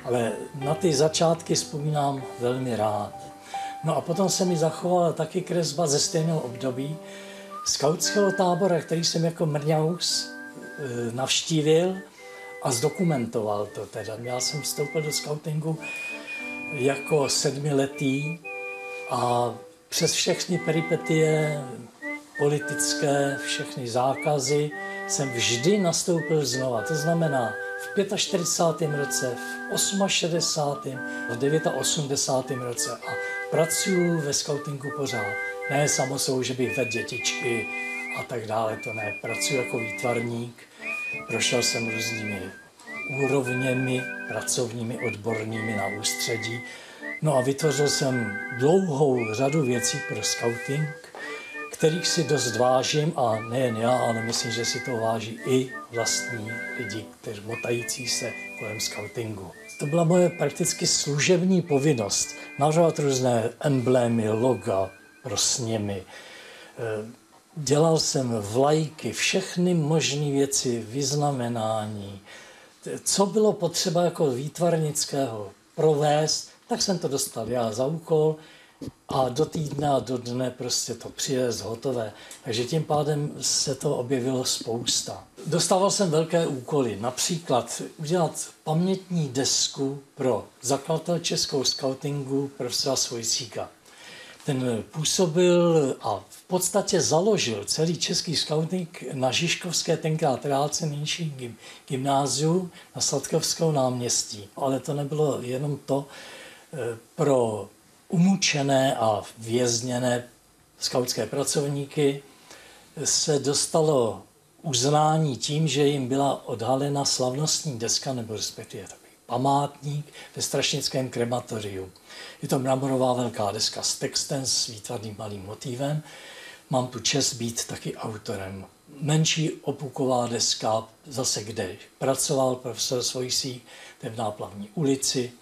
ale na ty začátky vzpomínám velmi rád. No a potom se mi zachovala taky kresba ze stejného období, skautského tábora, který jsem jako mrňaus navštívil a zdokumentoval to teda. Já jsem vstoupil do skautingu jako 7letý a přes všechny peripetie politické, všechny zákazy jsem vždy nastoupil znova. To znamená v 45. roce, v 68., v 89. roce a pracuji ve skautingu pořád. Ne samozřejmě, že bych vedl dětičky a tak dále, to ne. Pracuji jako výtvarník, prošel jsem různými úrovněmi, pracovními, odbornými na ústředí. No a vytvořil jsem dlouhou řadu věcí pro skauting, kterých si dost vážím a nejen já, ale myslím, že si to váží i vlastní lidi, kteří motající se kolem skautingu. To byla moje prakticky služební povinnost. Nařovat různé emblémy, loga pro sněmy. Dělal jsem vlajky, všechny možné věci, vyznamenání. Co bylo potřeba jako výtvarnického provést, tak jsem to dostal já za úkol a do týdne a do dne prostě to přivést hotové. Takže tím pádem se to objevilo spousta. Dostával jsem velké úkoly, například udělat pamětní desku pro zakladatel českého skautingu profesora Svojcíka. Ten působil a v podstatě založil celý český skauting na Žižkovské, tenkrát reálce nynější gymnáziu na Sladkovského náměstí. Ale to nebylo jenom to. Pro umučené a vězněné skautské pracovníky se dostalo uznání tím, že jim byla odhalena slavnostní deska, nebo respektive takový památník ve Strašnickém krematoriu. Je to mramorová velká deska s textem, s výtvarným malým motivem. Mám tu čest být taky autorem. Menší opuková deska, zase kde pracoval profesor Svojcík, v Náplavní ulici.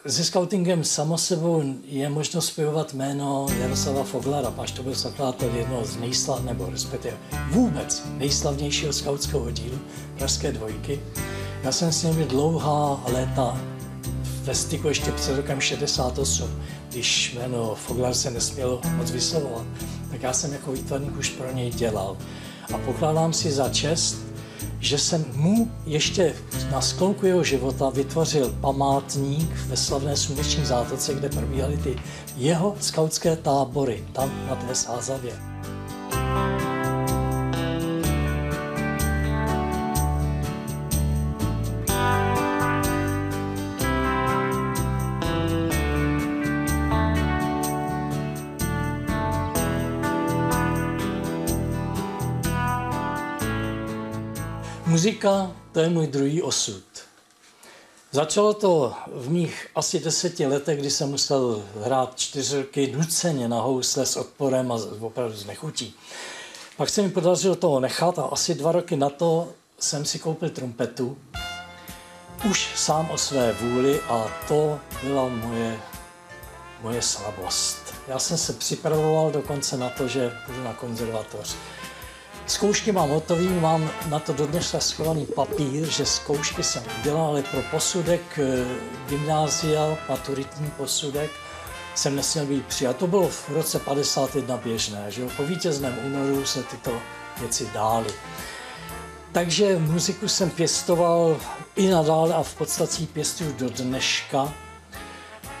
Se skautingem samo sebou je možno spojovat jméno Jaroslava Foglara, až to byl zakladatel jednoho z nebo respektive vůbec nejslavnějšího skautského oddílu Pražské dvojky. Já jsem s ním dlouhá léta ve styku ještě před rokem 68, když jméno Foglar se nesmělo moc vyslovovat, tak já jsem jako výtvarník už pro něj dělal. A pokládám si za čest, že jsem mu ještě na sklonku jeho života vytvořil památník ve slavné Sluneční zátoce, kde probíhaly ty jeho skautské tábory, tam na té Sázavě. Muzika, to je můj druhý osud. Začalo to v mých asi 10 letech, kdy jsem musel hrát 4 roky nuceně na housle s odporem a opravdu s nechutí. Pak se mi podařilo toho nechat a asi 2 roky na to jsem si koupil trumpetu. Už sám o své vůli a to byla moje slabost. Já jsem se připravoval dokonce na to, že půjdu na konzervatoř. Zkoušky mám hotový, mám na to dodnes schovaný papír, že zkoušky jsem udělal, ale pro posudek gymnázia, maturitní posudek, jsem nesměl být přijat. To bylo v roce 51 běžné, že po vítězném únoru se tyto věci dály. Takže muziku jsem pěstoval i nadále a v podstatě pěstuju do dneška,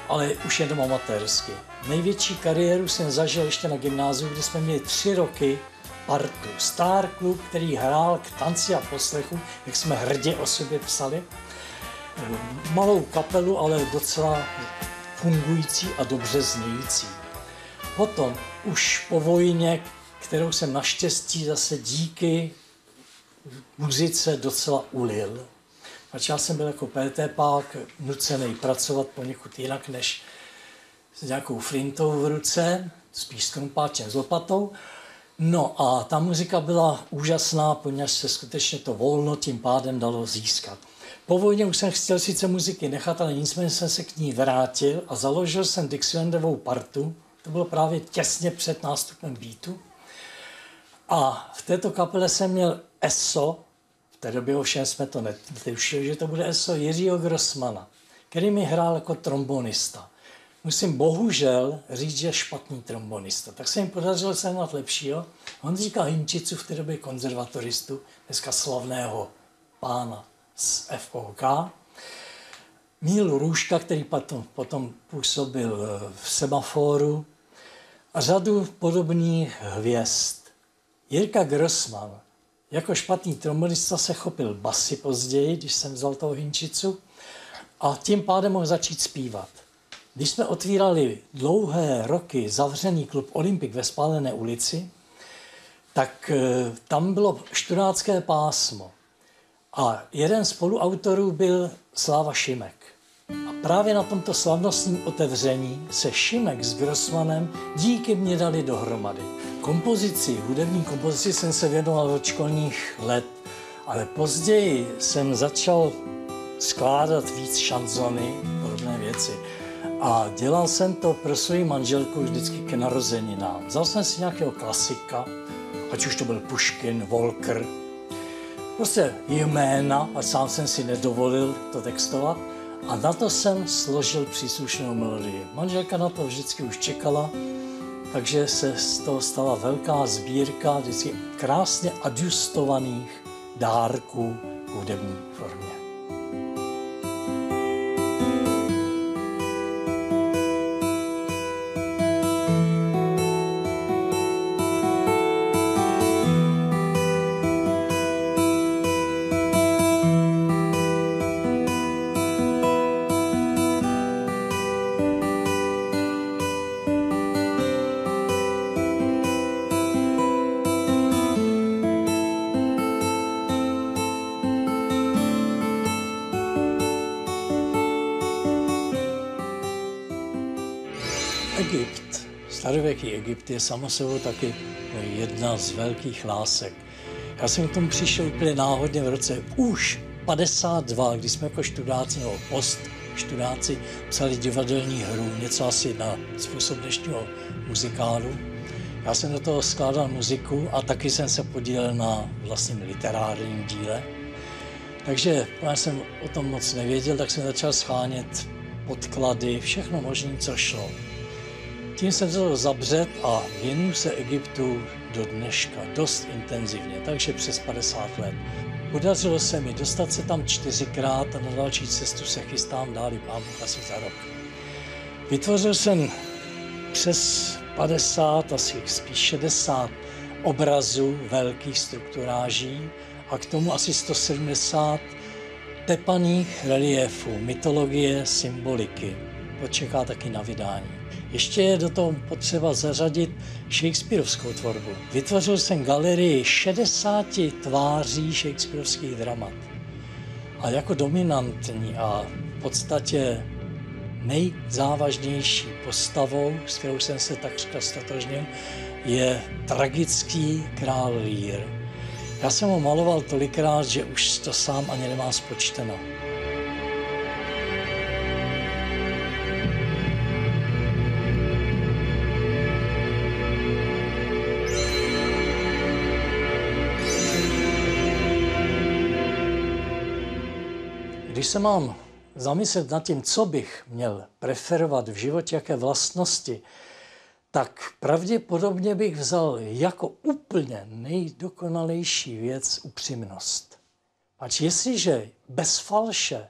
ale už jenom amatérsky. Největší kariéru jsem zažil ještě na gymnáziu, kde jsme měli 3 roky partu. Star Club, který hrál k tanci a poslechu, jak jsme hrdě o sobě psali. Malou kapelu, ale docela fungující a dobře znějící. Potom už po vojně, kterou jsem naštěstí zase díky muzice docela ulil. Protože já jsem byl jako PTpák nucený pracovat poněkud jinak než s nějakou flintou v ruce, spíš s krumpáčem s lopatou. No a ta muzika byla úžasná, poněvadž se skutečně to volno tím pádem dalo získat. Po vojně už jsem chtěl sice muziky nechat, ale nicméně jsem se k ní vrátil a založil jsem Dixielandovou partu. To bylo právě těsně před nástupem beatu. A v této kapele jsem měl ESO, v té době ovšem jsme to netušili, že to bude ESO Jiřího Grossmana, který mi hrál jako trombonista. Musím bohužel říct, že je špatný trombonista. Tak se jim podařilo sehnat lepšího. Honzíka Hinčicu, v té době konzervatoristu, dneska slavného pána z FOK. Mílu Růžka, který potom působil v Semaforu a řadu podobných hvězd. Jirka Grossman jako špatný trombonista se chopil basy později, když jsem vzal toho Hinčicu, a tím pádem mohl začít zpívat. Když jsme otvírali dlouhé roky zavřený klub Olympik ve Spálené ulici, tak tam bylo študácké pásmo. A jeden z spoluautorů byl Sláva Šimek. A právě na tomto slavnostním otevření se Šimek s Grossmanem díky mně dali dohromady. Hudební kompozici jsem se věnoval od školních let, ale později jsem začal skládat víc šanzony, podobné věci. A dělal jsem to pro svou manželku vždycky k narozeninám. Vzal jsem si nějakého klasika, ať už to byl Puškin, Volker, prostě jména, a sám jsem si nedovolil to textovat. A na to jsem složil příslušnou melodii. Manželka na to vždycky už čekala, takže se z toho stala velká sbírka vždycky krásně adjustovaných dárků v hudební formě. Egypt, starověký Egypt je samo sebou taky jedna z velkých lásek. Já jsem k tomu přišel úplně náhodně v roce už 52, kdy jsme jako študáci nebo postštudáci psali divadelní hru, něco asi na způsob dnešního muzikálu. Já jsem do toho skládal muziku a taky jsem se podílel na vlastním literárním díle. Takže já jsem o tom moc nevěděl, tak jsem začal schánět podklady, všechno možné, co šlo. Tím jsem to zabřet a věnuju se Egyptu do dneška dost intenzivně, takže přes 50 let. Podařilo se mi dostat se tam 4krát a na další cestu se chystám dál pán asi za rok. Vytvořil jsem přes 50, asi spíš 60 obrazů velkých strukturáží a k tomu asi 170 tepaných reliéfů, mytologie, symboliky. To čeká taky na vydání. Ještě je do toho potřeba zařadit shakespearovskou tvorbu. Vytvořil jsem galerii 60 tváří shakespearovských dramat. A jako dominantní a v podstatě nejzávažnější postavou, s kterou jsem se takřka ztotožnil, je tragický král Lear. Já jsem ho maloval tolikrát, že už to sám ani nemám spočteno. Když se mám zamyslet nad tím, co bych měl preferovat v životě, jaké vlastnosti, tak pravděpodobně bych vzal jako úplně nejdokonalejší věc upřímnost. Ač jestliže bez falše,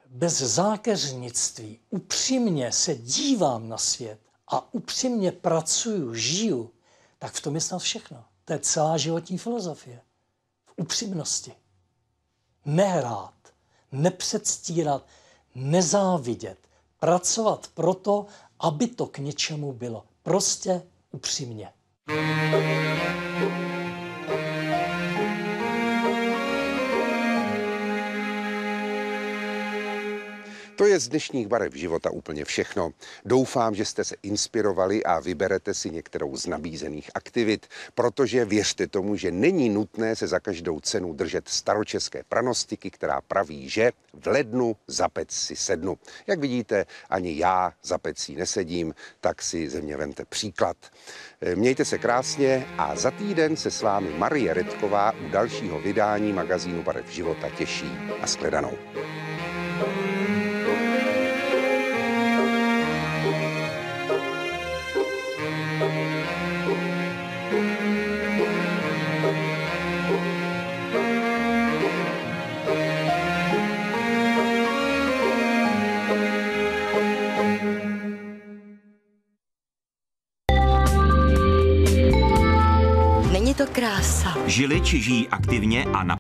bez zákeřnictví, upřímně se dívám na svět a upřímně pracuju, žiju, tak v tom je snad všechno. To je celá životní filozofie. V upřímnosti. Nehrát, nepředstírat, nezávidět. Pracovat proto, aby to k něčemu bylo. Prostě upřímně. To je z dnešních barev života úplně všechno. Doufám, že jste se inspirovali a vyberete si některou z nabízených aktivit, protože věřte tomu, že není nutné se za každou cenu držet staročeské pranostiky, která praví, že v lednu za pec si sednu. Jak vidíte, ani já za pecí nesedím, tak si ze mě vemte příklad. Mějte se krásně a za týden se s vámi Marie Redková u dalšího vydání magazínu Barev života těší. A shledanou. Není to krása. Žili či žijí aktivně a na